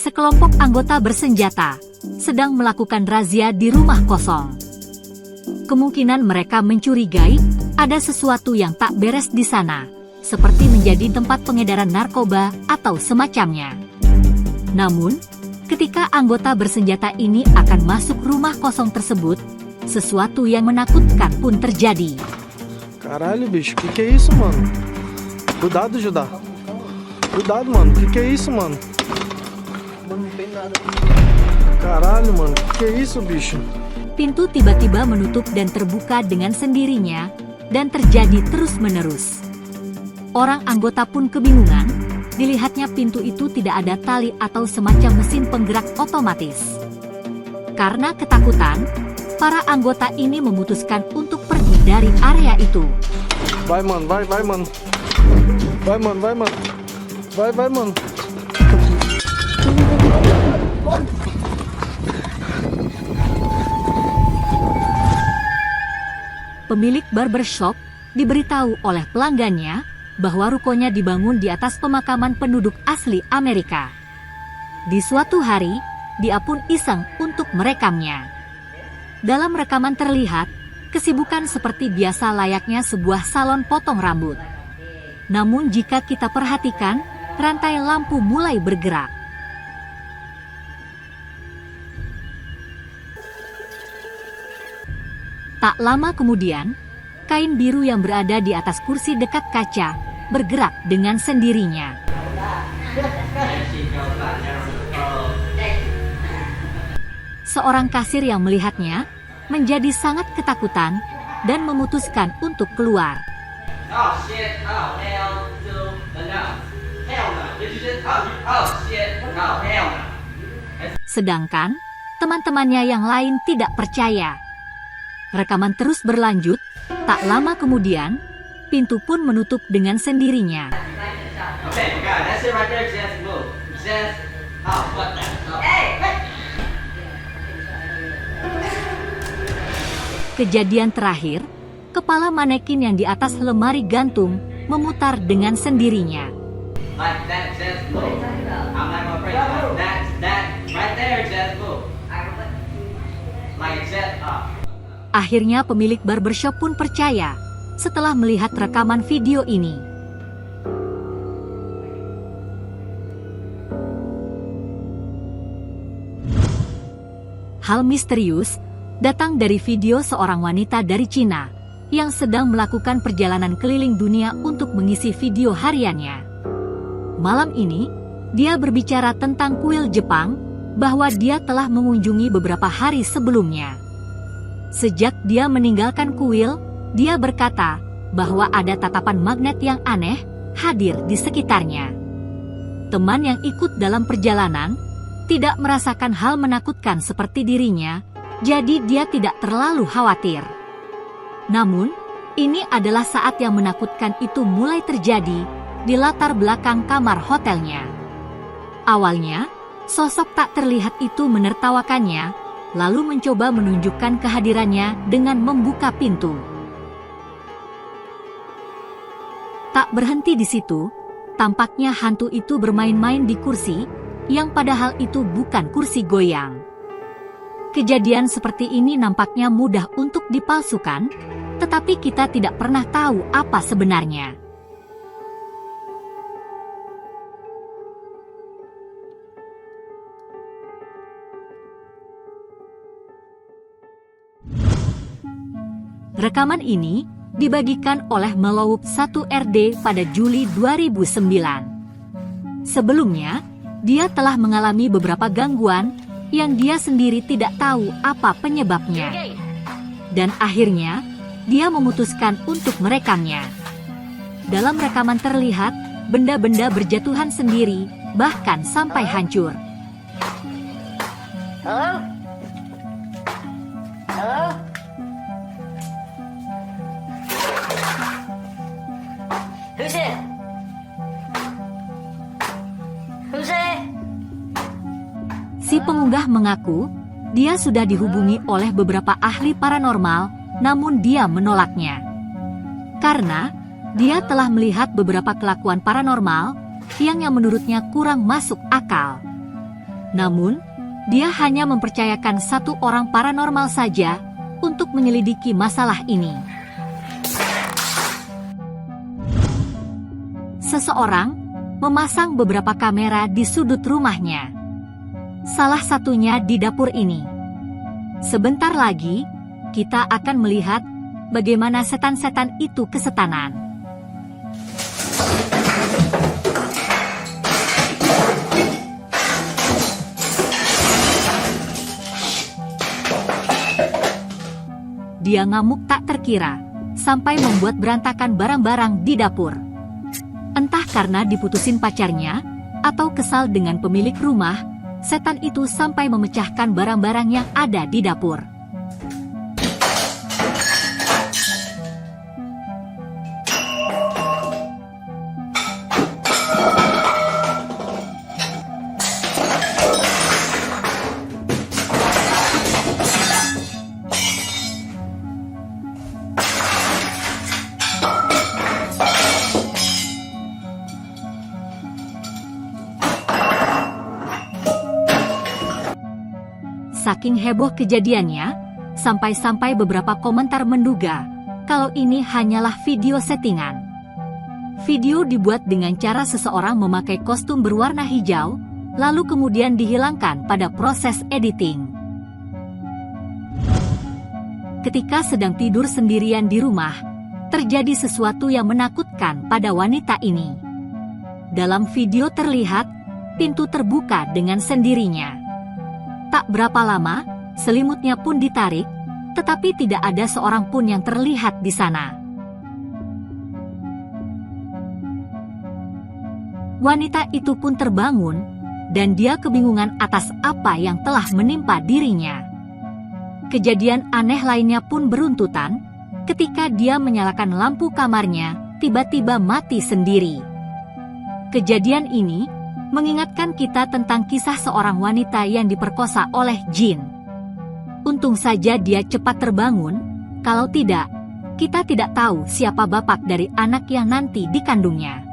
Sekelompok anggota bersenjata sedang melakukan razia di rumah kosong. Kemungkinan mereka mencurigai ada sesuatu yang tak beres di sana, seperti menjadi tempat pengedaran narkoba atau semacamnya. Namun, ketika anggota bersenjata ini akan masuk rumah kosong tersebut, sesuatu yang menakutkan pun terjadi. Caralho, bicho, que é isso, mano? Cuidado, Judá. Cuidado, mano, que é isso, mano? Mano, não tem nada. Caralho, mano, que é isso, bicho? Pintu tiba-tiba menutup dan terbuka dengan sendirinya, dan terjadi terus-menerus. Orang anggota pun kebingungan, dilihatnya pintu itu tidak ada tali atau semacam mesin penggerak otomatis. Karena ketakutan, para anggota ini memutuskan untuk pergi dari area itu. Vai, mano, vai, vai, mano. Vai, mano, vai, mano. Vai, vai, mano. Pemilik barbershop diberitahu oleh pelanggannya bahwa rukonya dibangun di atas pemakaman penduduk asli Amerika. Di suatu hari, dia pun iseng untuk merekamnya. Dalam rekaman terlihat, kesibukan seperti biasa layaknya sebuah salon potong rambut. Namun jika kita perhatikan, rantai lampu mulai bergerak. Tak lama kemudian, kain biru yang berada di atas kursi dekat kaca bergerak dengan sendirinya. Seorang kasir yang melihatnya menjadi sangat ketakutan dan memutuskan untuk keluar. Sedangkan teman-temannya yang lain tidak percaya. Rekaman terus berlanjut, tak lama kemudian, pintu pun menutup dengan sendirinya. Kejadian terakhir, kepala manekin yang di atas lemari gantung memutar dengan sendirinya. Akhirnya pemilik barbershop pun percaya setelah melihat rekaman video ini. Hal misterius datang dari video seorang wanita dari Cina yang sedang melakukan perjalanan keliling dunia untuk mengisi video hariannya. Malam ini, dia berbicara tentang kuil Jepang bahwa dia telah mengunjungi beberapa hari sebelumnya. Sejak dia meninggalkan kuil, dia berkata bahwa ada tatapan magnet yang aneh hadir di sekitarnya. Teman yang ikut dalam perjalanan tidak merasakan hal menakutkan seperti dirinya, jadi dia tidak terlalu khawatir. Namun, ini adalah saat yang menakutkan itu mulai terjadi di latar belakang kamar hotelnya. Awalnya, sosok tak terlihat itu menertawakannya, lalu mencoba menunjukkan kehadirannya dengan membuka pintu. Tak berhenti di situ, tampaknya hantu itu bermain-main di kursi, yang padahal itu bukan kursi goyang. Kejadian seperti ini nampaknya mudah untuk dipalsukan, tetapi kita tidak pernah tahu apa sebenarnya. Rekaman ini dibagikan oleh Meloup 1RD pada Juli 2009. Sebelumnya, dia telah mengalami beberapa gangguan yang dia sendiri tidak tahu apa penyebabnya. Dan akhirnya, dia memutuskan untuk merekamnya. Dalam rekaman terlihat, benda-benda berjatuhan sendiri, bahkan sampai hancur. Halo? Halo? Who's it? Who's it? Si pengunggah mengaku, dia sudah dihubungi oleh beberapa ahli paranormal, namun dia menolaknya. Karena, dia telah melihat beberapa kelakuan paranormal, yang menurutnya kurang masuk akal. Namun, dia hanya mempercayakan satu orang paranormal saja untuk menyelidiki masalah ini. Seseorang memasang beberapa kamera di sudut rumahnya. Salah satunya di dapur ini. Sebentar lagi, kita akan melihat bagaimana setan-setan itu kesetanan. Dia ngamuk tak terkira, sampai membuat berantakan barang-barang di dapur. Entah karena diputusin pacarnya, atau kesal dengan pemilik rumah, setan itu sampai memecahkan barang-barang yang ada di dapur. Saking heboh kejadiannya, sampai-sampai beberapa komentar menduga kalau ini hanyalah video settingan. Video dibuat dengan cara seseorang memakai kostum berwarna hijau, lalu kemudian dihilangkan pada proses editing. Ketika sedang tidur sendirian di rumah, terjadi sesuatu yang menakutkan pada wanita ini. Dalam video terlihat, pintu terbuka dengan sendirinya. Tak berapa lama, selimutnya pun ditarik, tetapi tidak ada seorang pun yang terlihat di sana. Wanita itu pun terbangun, dan dia kebingungan atas apa yang telah menimpa dirinya. Kejadian aneh lainnya pun beruntutan, ketika dia menyalakan lampu kamarnya, tiba-tiba mati sendiri. Kejadian ini mengingatkan kita tentang kisah seorang wanita yang diperkosa oleh jin. Untung saja dia cepat terbangun, kalau tidak, kita tidak tahu siapa bapak dari anak yang nanti dikandungnya.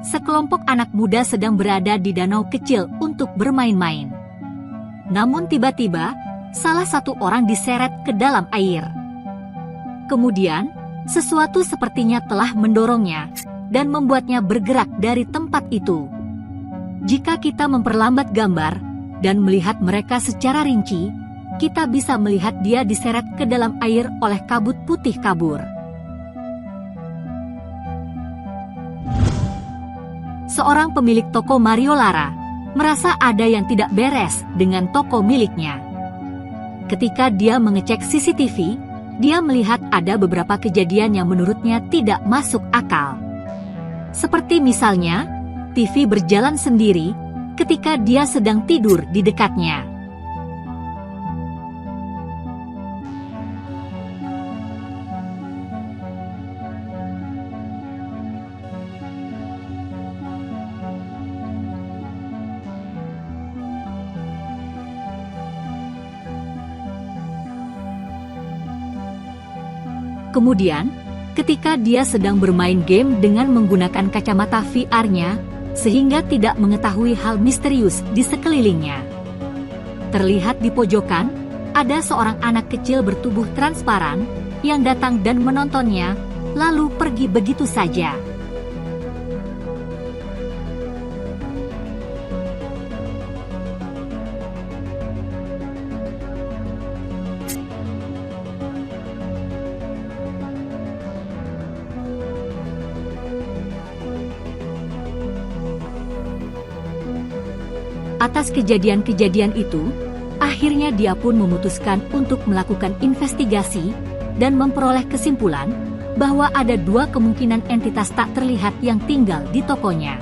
Sekelompok anak muda sedang berada di danau kecil untuk bermain-main. Namun tiba-tiba, salah satu orang diseret ke dalam air. Kemudian, sesuatu sepertinya telah mendorongnya dan membuatnya bergerak dari tempat itu. Jika kita memperlambat gambar dan melihat mereka secara rinci, kita bisa melihat dia diseret ke dalam air oleh kabut putih kabur. Seorang pemilik toko Mario Lara merasa ada yang tidak beres dengan toko miliknya. Ketika dia mengecek CCTV, dia melihat ada beberapa kejadian yang menurutnya tidak masuk akal. Seperti misalnya, TV berjalan sendiri ketika dia sedang tidur di dekatnya. Kemudian, ketika dia sedang bermain game dengan menggunakan kacamata VR-nya, sehingga tidak mengetahui hal misterius di sekelilingnya. Terlihat di pojokan, ada seorang anak kecil bertubuh transparan yang datang dan menontonnya, lalu pergi begitu saja. Atas kejadian-kejadian itu, akhirnya dia pun memutuskan untuk melakukan investigasi dan memperoleh kesimpulan bahwa ada dua kemungkinan entitas tak terlihat yang tinggal di tokonya.